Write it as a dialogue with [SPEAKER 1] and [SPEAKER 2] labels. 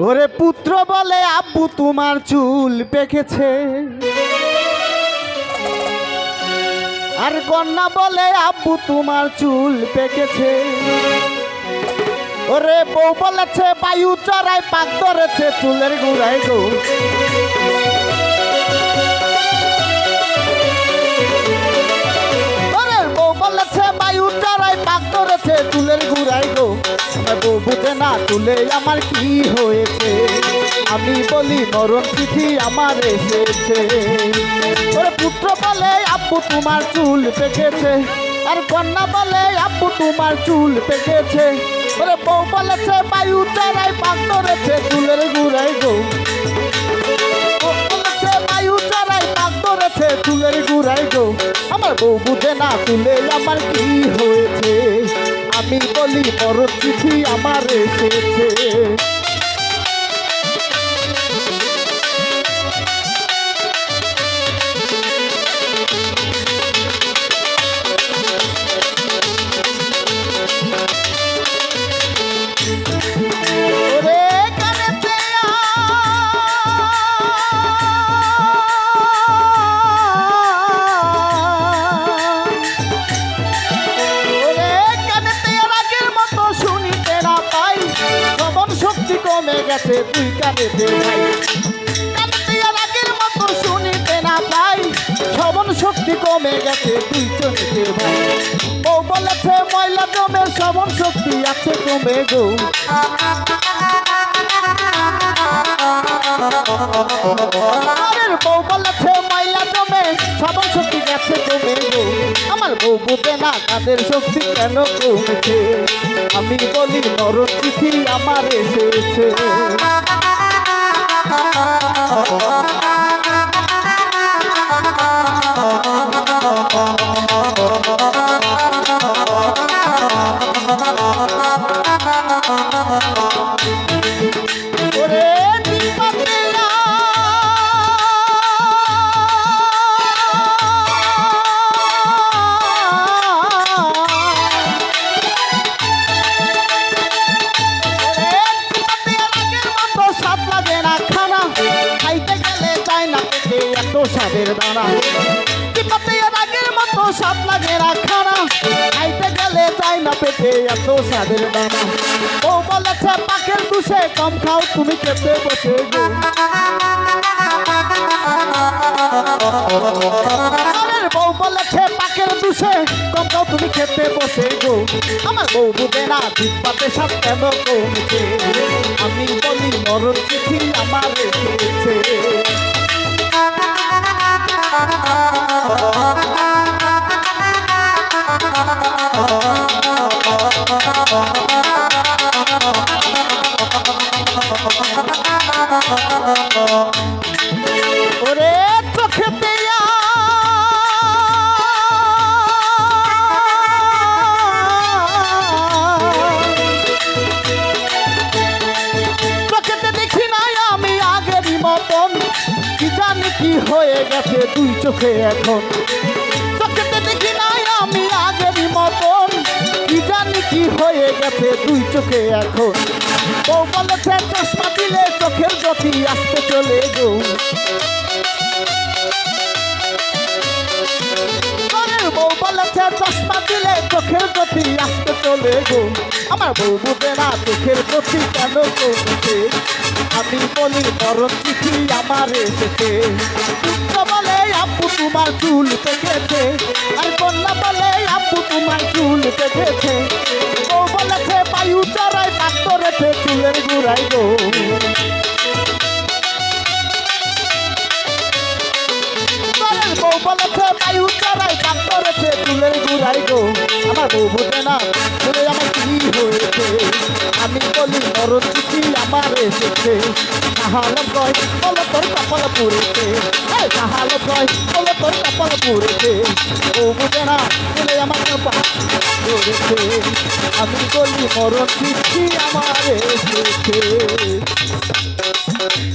[SPEAKER 1] ওরে পুত্র বলে আব্বু তোমার চুল পেকেছে, আর কন্যা বলে আব্বু তোমার চুল পেকেছে। ওরে বউ বলেছে বায়ু চড়ায় পাক ধরেছে চুলের গুড়ায় গো। ওরে বউ বলেছে বায়ু চড়ায় পাক ধরেছে চুলের গুড়ায় গো। বউ বুঝে না চুলে আমার কি হয়েছে, আমি বলি মরণ চিঠি আমার এসেছে। ওরে পুত্র বলে আব্বু তোমার চুল পেকেছে, আর কন্যা বলে আব্বু তোমার চুল পেকেছে। ওরে বউ বলেছে বায়ু চড়ায় পাক ধরেছে চুলের গুড়ায় গো। বলেছে বায়ু চড়ায় পাক ধরেছে চুলের গুড়ায় গো। আমার বউ বুঝে না চুলে আমার কি হয়েছে, আমি বলি মরণ চিঠি আমার এসেছে। কমে গেছে তুই কানেতে ভাই, কানেতে আগের মতো শুনিতে না পাই। শ্রবণ শক্তি কমে গেছে তুই চলিতে ভাই। বউ বলেছে ময়লা জমে শ্রবণ শক্তি আছে কমে গো। বউ বলেছে ময়লা জমে শ্রবণ শক্তি গেছে কমে গো। আমার বউ বুঝে না তাদের শক্তি কেন কমেছে, আমি বলি মরণ চিঠি আমার এসেছে। স্বাদের দানা চিপাতে আগের মতো স্বাদ লাগে না খানা, খাইতে গেলে চাই না পেটে এত স্বাদের দানা। বউ বলেছে পাখের দুষে কম খাও তুমি খেতে বসে গো। বউ বলেছে পাখের দুষে কম খাও তুমি খেতে বসে গো। আমার বউ বুঝে না চিপাতে স্বাদ কেন কমেছে, আমি বলি মরণ চিঠি আমার এসেছে। ওরে চোখেতে চোখেতে দেখি নাই আমি আগেরই মতন, কি জানি কি হয়ে গেছে দুই চোখে এখন। চোখেতে দেখি নাই আমি আগেরই মতন, কি জানি কি হয়ে গেছে দুই চোখে এখন। বউ বলেছে চশমা দিলে চোখের গতি আসতে চলে গো। বউ বলেছে চশমা দিলে চোখের গতি আসতে চলে গো। আমার বউ বুঝে না চোখের গতি কেন কমেছে, আমি বলি মরণ চিঠি আমার এসেছে। পুত্র বলে আব্বু তোমার চুল পেকেছে, আর কন্যা বলে আব্বু তোমার চুল পেকেছে। বউ বলেছে বায়ু চড়ায় পাক ধরেছে চুলের গুড়ায় গো। বউ বলেছে বায়ু চড়ায় পাক ধরেছে চুলের গুড়ায় গো। আমার বউ বুঝে না চুলে আমার কি হয়েছে, আমি বলি মরণ চিঠি আমার এসেছে। সাহালো কয় বলো তোর কপাল পুড়েছে, সাহালো কয় বলো তোর কপাল পুড়েছে। বউ বুঝে না চুলে আমার কপাল ধরেছে, আমি বলি মরণ চিঠি আমার এসেছে।